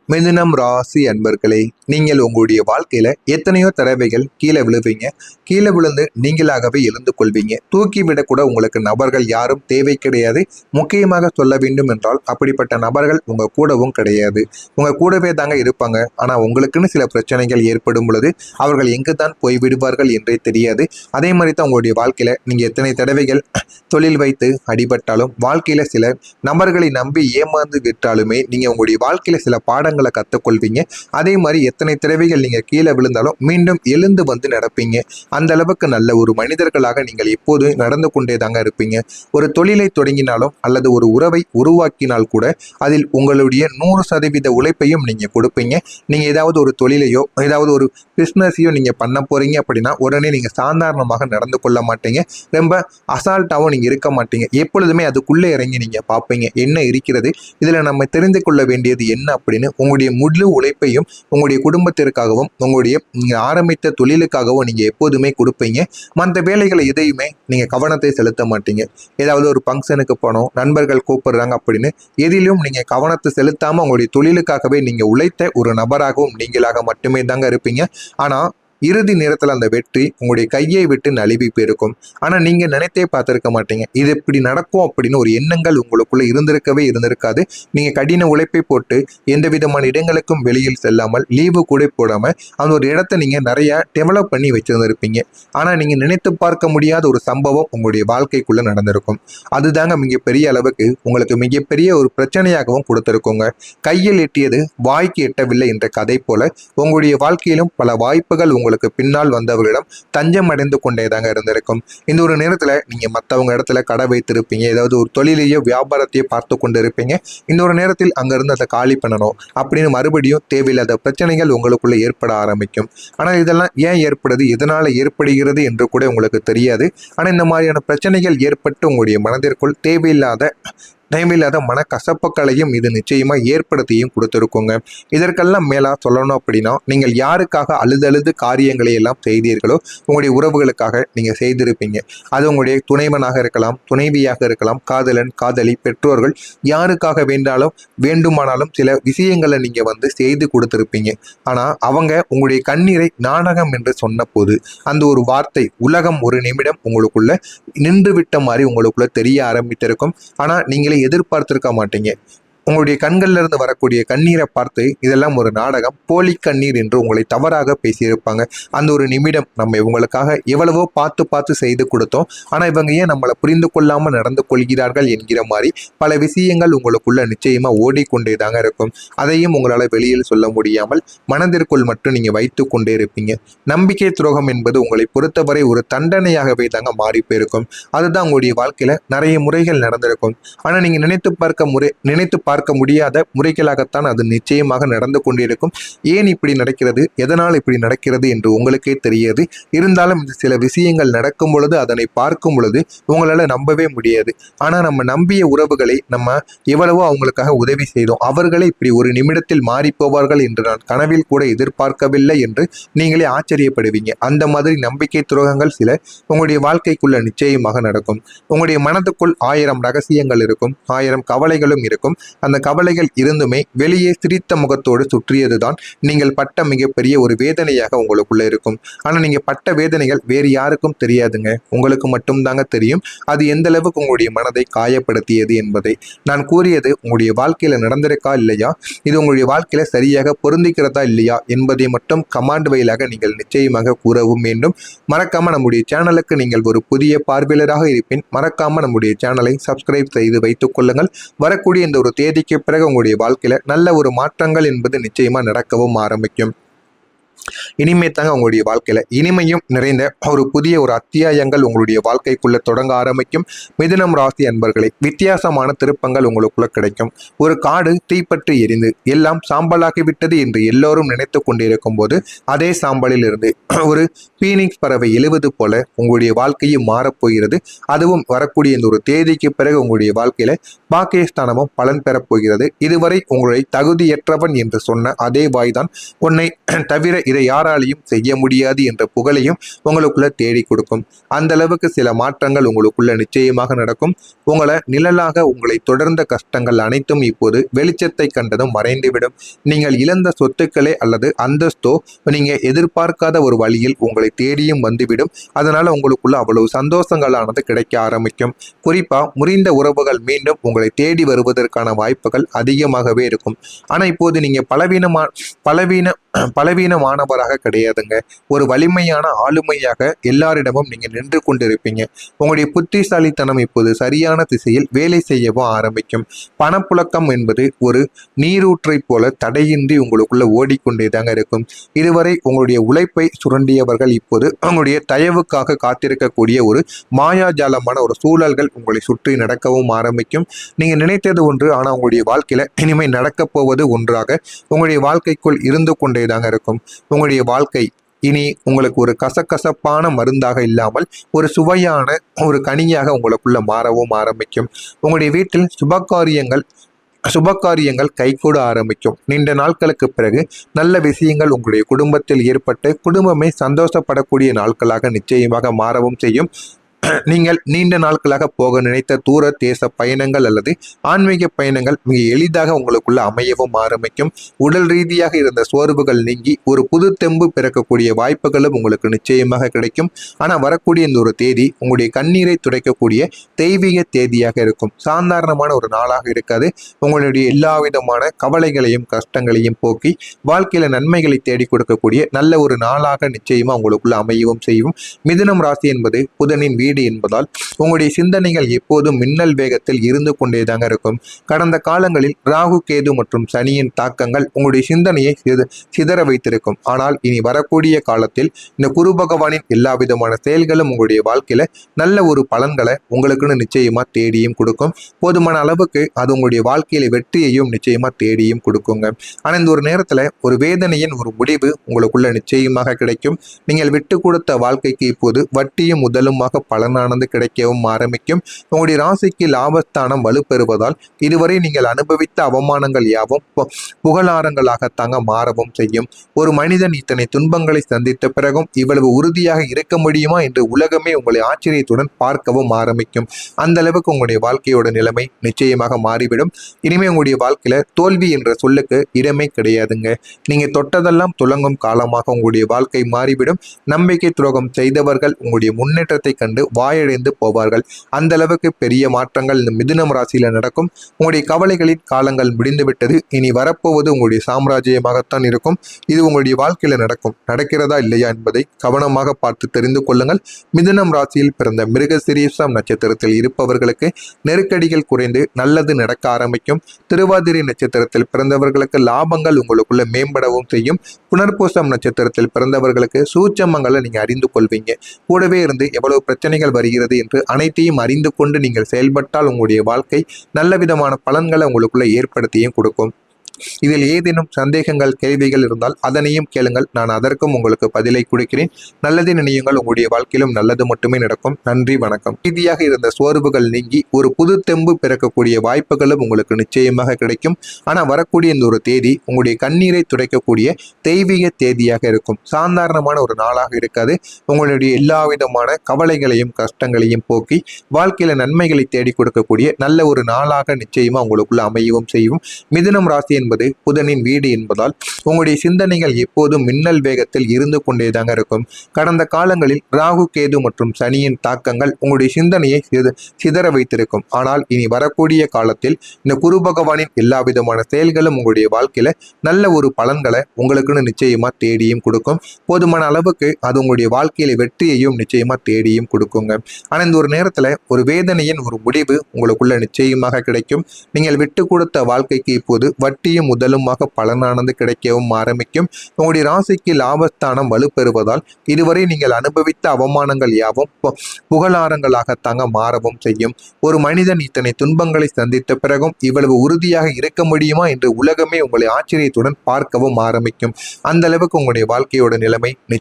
மிதுனம் ராசி அன்பர்களே, நீங்கள் உங்களுடைய வாழ்க்கையில எத்தனையோ தடவைகள் கீழே விழுவீங்க. கீழே விழுந்து நீங்களாகவே எழுந்து கொள்வீங்க. தூக்கி விடக்கூட உங்களுக்கு நபர்கள் யாரும் தேவை கிடையாது. முக்கியமாக சொல்ல வேண்டும் என்றால் அப்படிப்பட்ட நபர்கள் உங்க கூடவும் கிடையாது. உங்க கூடவே தாங்க இருப்பாங்க. ஆனா உங்களுக்குன்னு சில பிரச்சனைகள் ஏற்படும் பொழுது அவர்கள் எங்கு தான் போய் விடுவார்கள் என்றே தெரியாது. அதே மாதிரி தான் உங்களுடைய வாழ்க்கையில நீங்க எத்தனை தடவைகள் தொழில் வைத்து அடிபட்டாலும், வாழ்க்கையில சில நபர்களை நம்பி ஏமாந்து விட்டாலுமே நீங்க உங்களுடைய வாழ்க்கையில சில பாடங்களை கற்றுக்கொள்வீங்க. அதே மாதிரி எத்தனை தடவைகள் நீங்க கீழே விழுந்தாலும் மீண்டும் எழுந்து வந்து நடப்பீங்க. அந்த அளவுக்கு நல்ல ஒரு மனிதர்களாக நீங்கள் எப்போதும் நடந்து கொண்டே தாங்க இருப்பீங்க. ஒரு தொழிலை தொடங்கினாலும் அல்லது ஒரு உறவை உருவாக்கினால் கூட அதில் உங்களுடைய 100% உழைப்பையும் நீங்க கொடுப்பீங்க. நீங்க ஏதாவது ஒரு தொழிலையோ ஏதாவது ஒரு பிஸ்னஸையோ நீங்க பண்ண போறீங்க அப்படின்னா உடனே நீங்க சாதாரணமாக நடந்து கொள்ள மாட்டீங்க. ரொம்ப அசால்ட்டாகவும் நீங்க இருக்க மாட்டீங்க. எப்பொழுதுமே அதுக்குள்ளே இறங்கி நீங்க பார்ப்பீங்க என்ன இருக்கிறது, இதுல நம்ம தெரிந்து கொள்ள வேண்டியது என்ன அப்படின்னு உங்களுடைய முழு உழைப்பையும் உங்களுடைய குடும்பத்திற்காகவும் உங்களுடைய ஆரம்பித்த தொழிலுக்காகவும் நீங்க எப்போதுமே கொடுப்பீங்க. மற்ற வேலைகளை எதையுமே நீங்க கவனத்தை செலுத்த மாட்டீங்க. ஏதாவது ஒரு ஃபங்க்ஷனுக்கு போனோம், நண்பர்கள் கூப்பிடுறாங்க அப்படின்னு எதிலும் நீங்க கவனத்தை செலுத்தாம உங்களுடைய தொழிலுக்காகவே நீங்க உழைத்த ஒரு நபராகவும் நீங்களாக மட்டுமே தாங்க இருப்பீங்க. ஆனா இறுதி நேரத்தில் அந்த வெற்றி உங்களுடைய கையை விட்டு நழுவி போயிருக்கும். ஆனால் நீங்கள் நினைத்தே பார்த்துருக்க மாட்டீங்க இது இப்படி நடக்கும் அப்படின்னு. ஒரு எண்ணங்கள் உங்களுக்குள்ள இருந்திருக்காது. நீங்கள் கடின உழைப்பை போட்டு எந்த விதமான இடங்களுக்கும் வெளியில் செல்லாமல் லீவு கூட போடாமல் அந்த ஒரு இடத்த நீங்கள் நிறைய டெவலப் பண்ணி வச்சிருந்திருப்பீங்க. ஆனால் நீங்கள் நினைத்து பார்க்க முடியாத ஒரு சம்பவம் உங்களுடைய வாழ்க்கைக்குள்ள நடந்திருக்கும். அதுதாங்க மிகப்பெரிய அளவுக்கு உங்களுக்கு மிகப்பெரிய ஒரு பிரச்சனையாகவும் கொடுத்திருக்குங்க. கையில் எட்டியது வாய்க்கு எட்டவில்லை என்ற கதை போல உங்களுடைய வாழ்க்கையிலும் பல வாய்ப்புகள் உங்களுக்கு பின்னால் வந்தவர்களிடம் தஞ்சம் அடைந்து கொண்டே தாங்க இருந்திருக்கும். இந்த ஒரு நேரத்துல நீங்க மற்றவங்க இடத்துல கடை வைத்திருப்பீங்க. ஏதாவது ஒரு தொழிலையோ வியாபாரத்தையோ பார்த்து கொண்டு இருப்பீங்க. இந்த ஒரு நேரத்தில் அங்கிருந்து அதை காலி பண்ணணும் அப்படின்னு மறுபடியும் தேவையில்லாத பிரச்சனைகள் உங்களுக்குள்ள ஏற்பட ஆரம்பிக்கும். ஆனால் இதெல்லாம் ஏன் ஏற்படுது, எதனால ஏற்படுகிறது என்று கூட உங்களுக்கு தெரியாது. ஆனால் இந்த மாதிரியான பிரச்சனைகள் ஏற்பட்டு உங்களுடைய மனதிற்குள் தேவையில்லாத மனக்கசப்புகளையும் இது நிச்சயமா ஏற்படுத்தியும் கொடுத்துருக்குங்க. இதற்கெல்லாம் மேலா சொல்லணும் அப்படின்னா, நீங்கள் யாருக்காக அழுது காரியங்களை எல்லாம் செய்தீர்களோ உங்களுடைய உறவுகளுக்காக நீங்க செய்திருப்பீங்க. அது உங்களுடைய துணைவனாக இருக்கலாம், துணைவியாக இருக்கலாம், காதலன் காதலி, பெற்றோர்கள், யாருக்காக வேண்டுமானாலும் சில விஷயங்களை நீங்க செய்து கொடுத்திருப்பீங்க. ஆனா அவங்க உங்களுடைய கண்ணீரை நாடகம் என்று சொன்ன போது அந்த ஒரு வார்த்தை உலகம் ஒரு நிமிடம் உங்களுக்குள்ள நின்று விட்ட மாதிரி உங்களுக்குள்ள தெரிய ஆரம்பித்திருக்கும். ஆனா நீங்களே எதிர்பார்த்திருக்க மாட்டீங்க. உங்களுடைய கண்கள்ல இருந்து வரக்கூடிய கண்ணீரை பார்த்து இதெல்லாம் ஒரு நாடகம், போலி கண்ணீர் என்று உங்களை தவறாக பேசியிருப்பாங்க. அந்த ஒரு நிமிடம் நம்ம இவங்களுக்காக எவ்வளவோ பார்த்து செய்து கொடுத்தோம், ஆனா இவங்க ஏன் நம்மளை புரிந்து கொள்ளாம நடந்து கொள்கிறார்கள் என்கிற மாதிரி பல விஷயங்கள் உங்களுக்குள்ள நிச்சயமா ஓடிக்கொண்டே தாங்க இருக்கும். அதையும் உங்களால வெளியில் சொல்ல முடியாமல் மனதிற்குள் மட்டும் நீங்க வைத்து கொண்டே இருப்பீங்க. நம்பிக்கை துரோகம் என்பது உங்களை பொறுத்தவரை ஒரு தண்டனையாகவே தாங்க மாறி போயிருக்கும். அதுதான் உங்களுடைய வாழ்க்கையில நிறைய முறைகள் நடந்திருக்கும். ஆனா நீங்க நினைத்து பார்க்க முடியாத முறைகளாகத்தான் அது நிச்சயமாக நடந்து கொண்டிருக்கும். ஏன் இப்படி நடக்கிறது, எதனால் இப்படி நடக்கிறது என்று உங்களுக்கே தெரியாது. இருந்தாலும் சில விஷயங்கள் நடக்கும் பொழுது அதனை பார்க்கும் பொழுது உங்களால நம்பவே முடியாது. ஆனா நம்ம நம்பிய உறவுகளை நம்ம எவ்வளவோ அவங்களுக்காக உதவி செய்தோம், அவர்களே இப்படி ஒரு நிமிடத்தில் மாறி போவார்கள் என்று நான் கனவில் கூட எதிர்பார்க்கவில்லை என்று நீங்களே ஆச்சரியப்படுவீங்க. அந்த மாதிரி நம்பிக்கை துரோகங்கள் சில உங்களுடைய வாழ்க்கைக்குள்ள நிச்சயமாக நடக்கும். உங்களுடைய மனதுக்குள் 1000 ரகசியங்கள் இருக்கும், 1000 கவலைகளும் இருக்கும். அந்த கவலைகள் இருந்துமே வெளியே சிரித்த முகத்தோடு சுற்றியதுதான் நீங்கள் பட்ட மிகப்பெரிய ஒரு வேதனையாக உங்களுக்குள்ள இருக்கும். ஆனா நீங்க பட்ட வேதனைகள் வேறு யாருக்கும் தெரியாதுங்க, உங்களுக்கு மட்டும் தாங்க தெரியும். அது எந்த அளவுக்கு உங்களுடைய மனதை காயப்படுத்தியது என்பதை நான் கூறியது உங்களுடைய வாழ்க்கையில நடந்திருக்கா இல்லையா, இது உங்களுடைய வாழ்க்கையில சரியாக பொருந்திக்கிறதா இல்லையா என்பதை மட்டும் கமாண்ட் வழியாக நீங்கள் நிச்சயமாக கூறவும் வேண்டும். மறக்காம நம்முடைய சேனலுக்கு நீங்கள் ஒரு புதிய பார்வையாளராக இருப்பின் மறக்காம நம்முடைய சேனலை சப்ஸ்கிரைப் செய்து வைத்துக் கொள்ளுங்கள். வரக்கூடிய இந்த ஒரு தேதிக்கு பிறகு உங்களுடைய வாழ்க்கையில நல்ல ஒரு மாற்றங்கள் என்பது நிச்சயமா நடக்கவும் ஆரம்பிக்கும். இனிமே தாங்க உங்களுடைய வாழ்க்கையில இனிமையும் நிறைந்த ஒரு புதிய ஒரு அத்தியாயங்கள் உங்களுடைய வாழ்க்கைக்குள்ள தொடங்க ஆரம்பிக்கும். மிதுனம் ராசி அன்பர்களை வித்தியாசமான திருப்பங்கள் உங்களுக்குள்ள கிடைக்கும். ஒரு காடு தீப்பற்றி எரிந்து எல்லாம் சாம்பலாகி விட்டது என்று எல்லோரும் நினைத்து கொண்டிருக்கும் போது அதே சாம்பலில் இருந்து ஒரு பீனிக்ஸ் பறவை எழுவது போல உங்களுடைய வாழ்க்கையும் மாறப்போகிறது. அதுவும் வரக்கூடிய இந்த ஒரு தேதிக்கு பிறகு உங்களுடைய வாழ்க்கையில பாக்கியஸ்தானமும் பலன் பெறப்போகிறது. இதுவரை உங்களை தகுதியற்றவன் என்று சொன்ன அதே வாய்தான் உன்னை தவிர இதை யாராலையும் செய்ய முடியாது என்ற புகழையும் உங்களுக்குள்ள தேடி கொடுக்கும். அந்த அளவுக்கு சில மாற்றங்கள் உங்களுக்குள்ள நிச்சயமாக நடக்கும். உங்களை நிழலாக உங்களை தொடர்ந்த கஷ்டங்கள் அனைத்தும் இப்போது வெளிச்சத்தை கண்டதும் மறைந்துவிடும். நீங்கள் இழந்த சொத்துக்களே அல்லது அந்தஸ்தோ நீங்க எதிர்பார்க்காத ஒரு வழியில் உங்களை தேடியும் வந்துவிடும். அதனால உங்களுக்குள்ள அவ்வளவு சந்தோஷங்களானது கிடைக்க ஆரம்பிக்கும். குறிப்பா முறிந்த உறவுகள் மீண்டும் உங்களை தேடி வருவதற்கான வாய்ப்புகள் அதிகமாகவே இருக்கும். ஆனா இப்போது நீங்க பலவீனமானவராக கிடையாதுங்க. ஒரு வலிமையான ஆளுமையாக எல்லாரிடமும் நீங்க நின்று கொண்டிருப்பீங்க. உங்களுடைய புத்திசாலித்தனம் இப்போது சரியான திசையில் வேலை செய்யவும் ஆரம்பிக்கும். பணப்புழக்கம் என்பது ஒரு நீரூற்றை போல தடையின்றி உங்களுக்குள்ள ஓடிக்கொண்டேதாங்க இருக்கும். இதுவரை உங்களுடைய உழைப்பை சுரண்டியவர்கள் இப்போது உங்களுடைய தயவுக்காக காத்திருக்கக்கூடிய ஒரு மாயாஜாலமான ஒரு சூழல்கள் உங்களை சுற்றி நடக்கவும் ஆரம்பிக்கும். நீங்க நினைத்தது ஒன்று, ஆனா உங்களுடைய வாழ்க்கையில இனிமேல் நடக்கப் போவது ஒன்றாக உங்களுடைய வாழ்க்கைக்குள் இருந்து கொண்டேதாங்க இருக்கும். உங்களுடைய வாழ்க்கை இனி உங்களுக்கு ஒரு கசகசப்பான மருந்தாக இல்லாமல் ஒரு சுவையான ஒரு கனியாக உங்களுக்குள்ள மாறவும் ஆரம்பிக்கும். உங்களுடைய வீட்டில் சுபகாரியங்கள் கைகூட ஆரம்பிக்கும். நீண்ட நாட்களுக்கு பிறகு நல்ல விஷயங்கள் உங்களுடைய குடும்பத்தில் ஏற்பட்டு குடும்பமே சந்தோஷப்படக்கூடிய நாட்களாக நிச்சயமாக மாறவும் செய்யும். நீங்கள் நீண்ட நாட்களாக போக நினைத்த தூர தேச பயணங்கள் அல்லது ஆன்மீக பயணங்கள் மிக எளிதாக உங்களுக்குள்ள அமையவும் ஆரம்பிக்கும். உடல் ரீதியாக இருந்த சோர்வுகள் நீங்கி ஒரு புது தெம்பு பிறக்கக்கூடிய வாய்ப்புகளும் உங்களுக்கு நிச்சயமாக கிடைக்கும். ஆனால் வரக்கூடிய இந்த ஒரு தேதி உங்களுடைய கண்ணீரை துடைக்கக்கூடிய தெய்வீக தேதியாக இருக்கும். சாதாரணமான ஒரு நாளாக இருக்காது. உங்களுடைய எல்லா விதமான கவலைகளையும் கஷ்டங்களையும் போக்கி வாழ்க்கையில நன்மைகளை தேடி கொடுக்கக்கூடிய நல்ல ஒரு நாளாக நிச்சயமா உங்களுக்குள்ள அமையவும் செய்யும். மிதுனம் ராசி என்பது புதனின் வீடு என்பதால் உங்களுடைய சிந்தனைகள் எப்போதும் மின்னல் வேகத்தில் இருந்து கொண்டேதாங்க இருக்கும். கடந்த காலங்களில் ராகு கேது மற்றும் சனியின் தாக்கங்கள் உங்களுடைய சிந்தனையை சிதற வைத்திருக்கும். ஆனால் இனி வரக்கூடிய காலத்தில் இந்த குரு பகவானின் எல்லா விதமான செயல்களும் உங்களுடைய வாழ்க்கையில நல்ல ஒரு பலன்களை உங்களுக்குன்னு நிச்சயமா தேடியும் கொடுக்கும். போதுமான அளவுக்கு அது உங்களுடைய வாழ்க்கையில வெற்றியையும் நிச்சயமா தேடியும் கொடுக்குங்க. ஆனா இந்த ஒரு நேரத்துல ஒரு வேதனையின் ஒரு முடிவு உங்களுக்குள்ள நிச்சயமாக கிடைக்கும். நீங்கள் விட்டு கொடுத்த வாழ்க்கைக்கு இப்போது வட்டியும் முதலுமாக பலனானது கிடைக்கவும் ஆரம்பிக்கும். உங்களுடைய ராசிக்கு லாபஸ்தானம் வலுப்பெறுவதால் இதுவரை நீங்கள் அனுபவித்த அவமானங்கள் யாவும் புகழாரங்களாக தாங்க மாறவும் செய்யும். ஒரு மனிதன் இத்தனை துன்பங்களை சந்தித்த பிறகும் இவ்வளவு உறுதியாக இருக்க முடியுமா என்று உலகமே உங்களை ஆச்சரியத்துடன் பார்க்கவும் ஆரம்பிக்கும். அந்த அளவுக்கு உங்களுடைய வாழ்க்கையோட நிலைமை நிச்சயமாக மாறிவிடும். இனிமே உங்களுடைய வாழ்க்கையில தோல்வி என்ற சொல்லுக்கு இடமே கிடையாதுங்க. நீங்க தொட்டதெல்லாம் துலங்கும் காலமாக உங்களுடைய வாழ்க்கை மாறிவிடும். நம்பிக்கை துரோகம் செய்தவர்கள் உங்களுடைய முன்னேற்றத்தை கண்டு வாயடைந்து போவார்கள். அந்த அளவுக்கு பெரிய மாற்றங்கள் இந்த மிதுனம் ராசியில நடக்கும். உங்களுடைய கவலைகளின் காலங்கள் முடிந்துவிட்டது. இனி வரப்போவது உங்களுடைய சாம்ராஜ்யமாகத்தான் இருக்கும். இது உங்களுடைய வாழ்க்கையில நடக்கிறதா இல்லையா என்பதை கவனமாக பார்த்து தெரிந்து கொள்ளுங்கள். மிதுனம் ராசியில் பிறந்த மிருகசீரிஷம் நட்சத்திரத்தில் இருப்பவர்களுக்கு நெருக்கடிகள் குறைந்து நல்லது நடக்க ஆரம்பிக்கும். திருவாதிரை நட்சத்திரத்தில் பிறந்தவர்களுக்கு லாபங்கள் உங்களுக்குள்ள மேம்படவும் செய்யும். புனர்பூசம் நட்சத்திரத்தில் பிறந்தவர்களுக்கு சூட்சமங்களை நீங்க அறிந்து கொள்வீங்க. கூடவே இருந்து எவ்வளவு பிரச்சனைகள் வருகிறது என்று அனைத்தையும் அறிந்து கொண்டு நீங்கள் செயல்பட்டால் உங்களுடைய வாழ்க்கை நல்ல விதமான பலன்களை உங்களுக்குள்ள ஏற்படுத்தியும் கொடுக்கும். இதில் ஏதேனும் சந்தேகங்கள் கேள்விகள் இருந்தால் அதனையும் கேளுங்கள். நான் அதற்கும் உங்களுக்கு பதிலை கொடுக்கிறேன். நல்லதை நினையுங்கள். உங்களுடைய வாழ்க்கையிலும் நல்லது மட்டுமே நடக்கும். நன்றி, வணக்கம். ரீதியாக இருந்த சோர்வுகள் நீங்கி ஒரு புது தெம்பு பிறக்கக்கூடிய வாய்ப்புகளும் உங்களுக்கு நிச்சயமாக கிடைக்கும். ஆனால் வரக்கூடிய இந்த ஒரு தேதி உங்களுடைய கண்ணீரை துடைக்கக்கூடிய தெய்வீக தேதியாக இருக்கும். சாதாரணமான ஒரு நாளாக இருக்காது. உங்களுடைய எல்லா விதமான கவலைகளையும் கஷ்டங்களையும் போக்கி வாழ்க்கையில நன்மைகளை தேடி கொடுக்கக்கூடிய நல்ல ஒரு நாளாக நிச்சயமா உங்களுக்குள்ள அமையவும் செய்யும். மிதுனம் ராசி என்பது புதனின் வீடு என்பதால் உங்களுடைய சிந்தனைகள் எப்போதும் மின்னல் வேகத்தில் இருந்து கொண்டேதாங்க இருக்கும். கடந்த காலங்களில் ராகு கேது மற்றும் சனியின் தாக்கங்கள் உங்களுடைய சிந்தனையை சிதற வைத்திருக்கும். ஆனால் இனி வரக்கூடிய காலத்தில் இந்த குரு பகவானின் எல்லா விதமான செயல்களும் உங்களுடைய வாழ்க்கையில நல்ல ஒரு பலன்களை உங்களுக்குன்னு நிச்சயமா தேடியும் கொடுக்கும். போதுமான அளவுக்கு அது உங்களுடைய வாழ்க்கையில வெற்றியையும் நிச்சயமா தேடியும் கொடுக்குங்க. ஆனா இந்த ஒரு நேரத்துல ஒரு வேதனையின் ஒரு முடிவு உங்களுக்குள்ள நிச்சயமாக கிடைக்கும். நீங்கள் விட்டு கொடுத்த வாழ்க்கைக்கு இப்போது வட்டியும் முதலுமாக பலனானது கிடைக்கவும் ஆரம்பிக்கும். உங்களுடைய ராசிக்கு லாபஸ்தானம் வலுப்பெறுவதால் இதுவரை நீங்கள் அனுபவித்த அவமானங்கள் யாவும் புகழாரங்களாக தாங்க மாறவும் செய்யும். ஒரு மனிதன் இத்தனை துன்பங்களை சந்தித்த பிறகும் இவ்வளவு உறுதியாக இருக்க முடியுமா என்று உலகமே உங்களை ஆச்சரியத்துடன் பார்க்கவும் ஆரம்பிக்கும். அந்த அளவுக்கு உங்களுடைய வாழ்க்கையோட நிலைமை நிச்சயம்